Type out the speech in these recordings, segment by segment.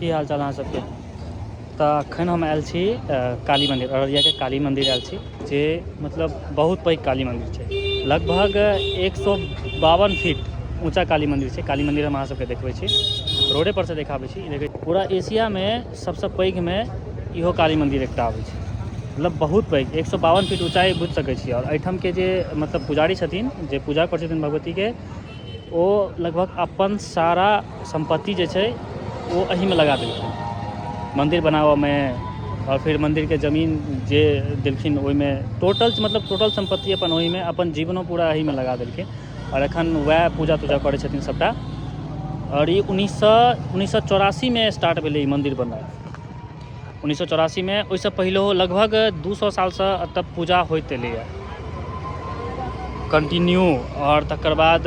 की हाल चाल अहाँ सबके। तो अखन हम आयल छी काली मंदिर, अररिया के काली मंदिर आयल छी, जे मतलब बहुत पैघ काली मंदिर छै। लगभग 152 फीट ऊँचा काली मंदिर छै। काली मंदिर हम अहाँ सबके देखबै छी, रोडे पर से देखाबै छी। देखै पूरा एशिया में सबसे पैघ में इहो काली मंदिर एकटा आबै छै। मतलब बहुत पैघ 152 फीट ऊँचाई बुझि सकै छी। और एहिठाम के जे मतलब पुजारी छथिन, जे पूजा करै छथिन भगवती के, ओ लगभग अपन सारा संपत्ति जे छै वो अही में लगा देलखिन मंदिर बनाबऽ में। और फिर मंदिर के जमीन जे देलखिन ओहि में टोटल संपत्ति अपन ओहि में, अपन जीवनो पूरा अही में लगा देलखिन। और एखन वएह पूजा तूजा करै छथिन सबटा। और ये 1984 में स्टार्ट भेलै ई मंदिर बननाइ। 1984 में। ओहिसँ पहिलो लगभग 200 साल से एतऽ पूजा होइत एलैए कंटिन्यू। और तकर बाद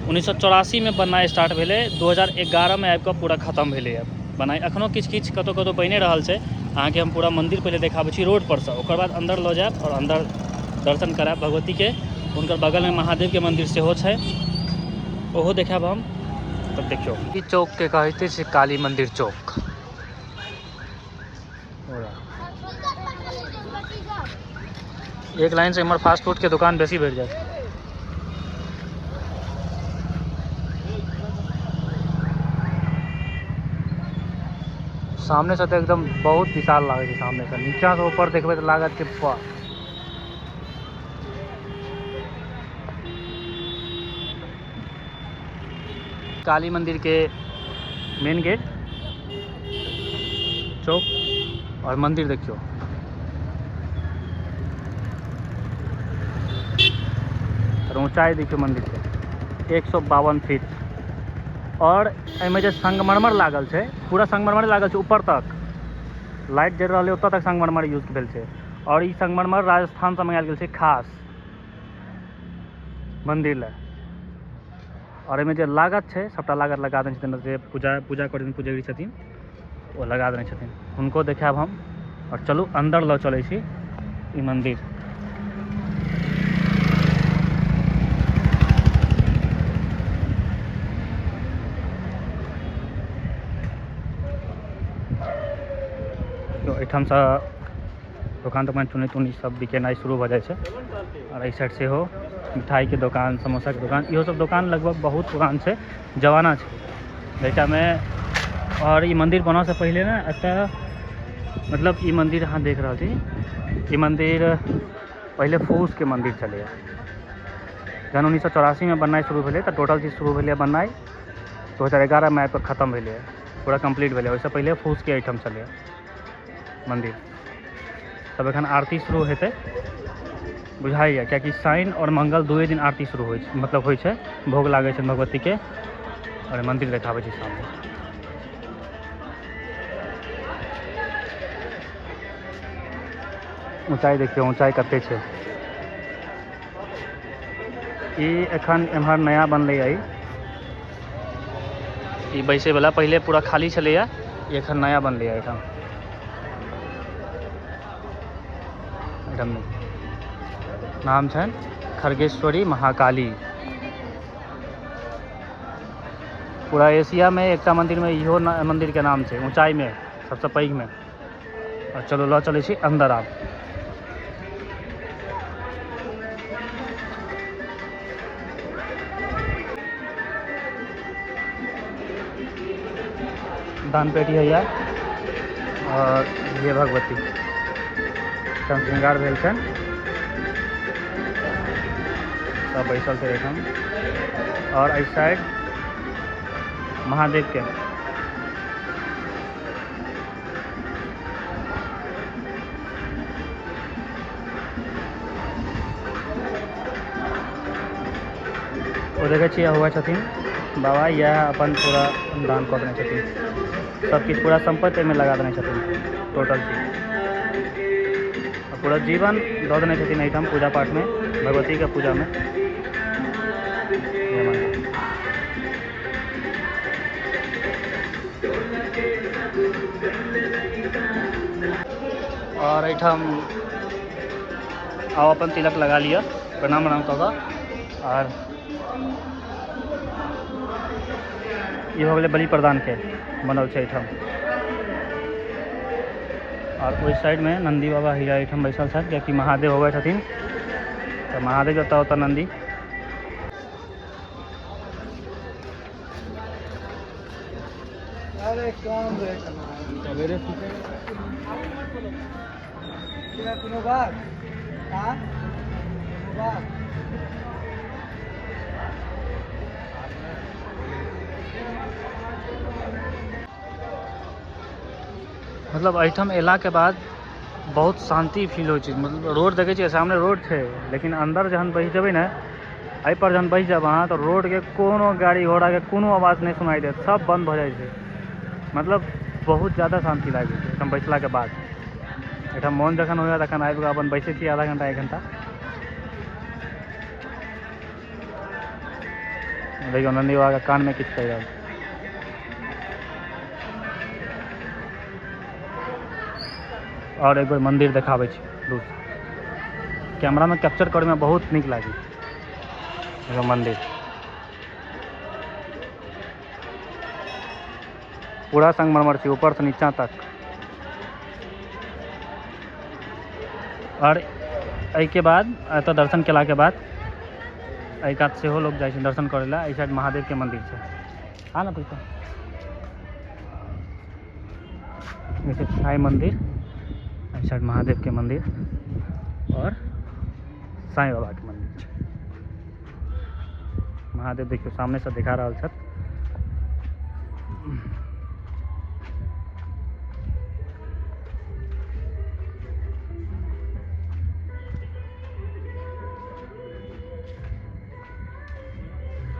1984 में बननाइ स्टार्ट भेलै, 2011 में आबि कऽ पूरा खत्म भेलैए बनाइ। एखनो किछु किछु कतौ कतौ बनि रहल छै। अहाँके हम पूरा मंदिर पहिले देखाबै छी रोड पर से, ओकर बाद अंदर लऽ जायब और अंदर दर्शन करायब भगवती के। हुनकर बगल में महादेव के मंदिर सेहो छै, ओहो देखायब हम। तब देखियौ, ई चौक के कहैते छै काली मंदिर चौक। एक लाइन से इम्हर फास्ट फूड के दुकान बेसी बढ़ जाए। सामने से तो एकदम बहुत विशाल लागे छै। सामने से नीचा से ऊपर देखबे तो लागत कि वाह। काली मंदिर के मेन गेट, चौक और मंदिर देखियो। ऊंचाई देखियो मंदिर के 152 फीट। और एहिमे जे संगमरमर लागल छै, पूरा संगमरमर लागल छै ऊपर तक। लाइट जल रहल है ओतऽ तक संगमरमर यूज भेल छै। और ई संगमरमर राजस्थान से मंगायल गेल छै खास मंदिर ले। और एहिमे जे लागत छै सबटा लागत लगा देने छथिन, जे पूजा करै छथिन पुजारी छथिन वो लगा देने छथिन। हुनको देखायब हम। और चलू अंदर लऽ चलै छी ई मंदिर। एहिठाम से दुकान चुनी सब बिकेनाइ शुरू भऽ जाइ छै। और एहि साइड से हो मिठाई के दुकान, समोसा के दुकान, इहो सब दुकान लगभग बहुत पुरान छै, जमाना छै जैटा में। और ई मंदिर बनऽ से पहले ना एतऽ मतलब ई मंदिर अहाँ देख रहल छी, ई मंदिर पहले फूस के मंदिर छलै। जहन 1984 में बननाइ शुरू भेलै तऽ टोटल चीज शुरू भेलै बननाइ 2011 में आबि कऽ खत्म भेलै, पूरा कंप्लीट भेलै। ओहिसँ पहले फूस के एहिठाम छलै मंदिर। तब एखन आरती शुरू हेतै बुझाइए, कियाकि शनि और मंगल दुए दिन आरती शुरू होइ छै, मतलब होइ छै, भोग लागै छै भगवती के। और मंदिर देखाबै छै सामने। ऊंचाई देखियो, ऊंचाई कते छै। ई एखन एम्हर नया बनलै। ई बैसे वाला पहले पूरा खाली छलैया, एखन नया बनलै एठाम। नाम छन खरगेश्वरी महाकाली। पूरा एशिया में एक मंदिर में इहो मंदिर के नाम छै, ऊंचाई में सबसे पैघ में। और चलो लऽ चलै छी अंदर आब। दान पेटी है यार। और ये भगवती चंद श्रृंगार भेल छन, सब बैसल छै एठाम। और इस साइड महादेव के। वो देखे छियै हुआ छथिन बाबा, यह अपन पूरा दान कऽ देने छथिन। सब किछु पूरा संपत्ति में लगा देने छथिन, टोटल चीज। और पूरा जीवन दऽ देने छथिन एहिठाम पूजा पाठ में, भगवती के पूजा में। और एहिठाम आओ अपन तिलक लगा लिया, प्रणाम कऽ कऽ। और ये हो गए बलि प्रदान के बनल छै एठाम। और उस साइड में नंदी बाबा हीरा एठम बैसल छथि, कियाकि महादेव होवे छथिन, तो महादेव जतऽ ओतऽ नंदी। अरे काम रे सवेरे कोनो बात हाँ बात मतलब एहिठाम अयला के बाद बहुत शांति फील होइ छै। मतलब रोड देखै छियै, सामने रोड छै, लेकिन अंदर जहन बैस जेबै ने, एहि पर जहन बैस जाब अहाँ, तो रोड के कोनो गाड़ी घोड़ा के कोनो आवाज़ नहीं सुनाई देत, सब बंद भऽ जाइ छै। मतलब बहुत ज़्यादा शांति लागै छै एहिठाम बैसला के बाद। एहिठाम मोन जखन होइए तखन आबि कऽ अपन बैसै छी आधा घंटा 1 घंटा। देखियौ नंदी बाबा के कान में किछु कहि रहल छै। और एक बार मंदिर देखाबै छी दूर, कैमरा में कैप्चर करे में बहुत नीक लागे छै मंदिर। पूरा संगमरमर छै ऊपर से नीचा तक। और एहि के बाद एतऽ दर्शन केला के बाद एहि कात सेहो लोग जाइ छै दर्शन करे ला। एहि साइड महादेव के मंदिर छै, हाँ ना पैसा साई मंदिर, एहि साइड महादेव के मंदिर और साईं बाबा के मंदिर छै। महादेव देखियो सामने से दिखा रहल छथि।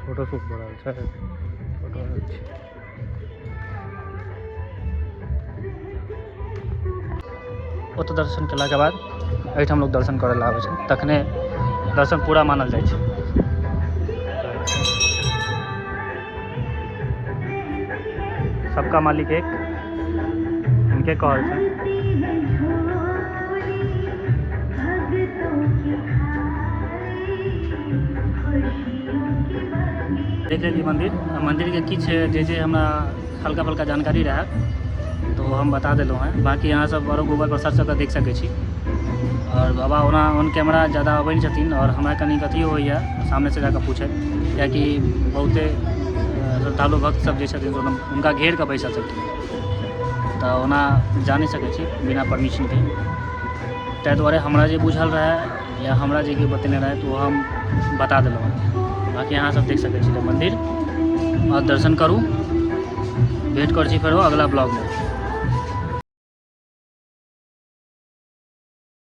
फोटो शूट भऽ रहल छै, फोटो छै। ओतऽ दर्शन केला के बाद एहिठाम लोग दर्शन करे ला आबै छै, तखने दर्शन पूरा मानल जाइ छै। सबका मालिक एक, इनके कहल छै। देख लेलिए मंदिर के किछ जे हमरा हल्का फल्का जानकारी रहा तो हम बता दिलहुँ हैं। बाकी अहाँ सब और गूगल पर सर्च कऽ देख सकै छी। और बाबा ओना ऑन कैमरा ज़्यादा अबै नहि छथिन, और हमरा कनी अथी होइए सामने से जाकर पूछे, कियाकि बहुते श्रद्धालु भक्त सब जे छथिन हुनका घेर कऽ बैसल छथिन, तऽ ओना जा नहि सकै छी बिना परमिशन के। ताहि दुआरे हमरा जे बुझल रहे या हमरा जे केओ बतेने रहे तो हम बता दिलहुँ हैं। बाकी अहाँ सब देख सकै छी मंदिर और दर्शन करू। भेट कर छी फेरो अगला ब्लॉग में।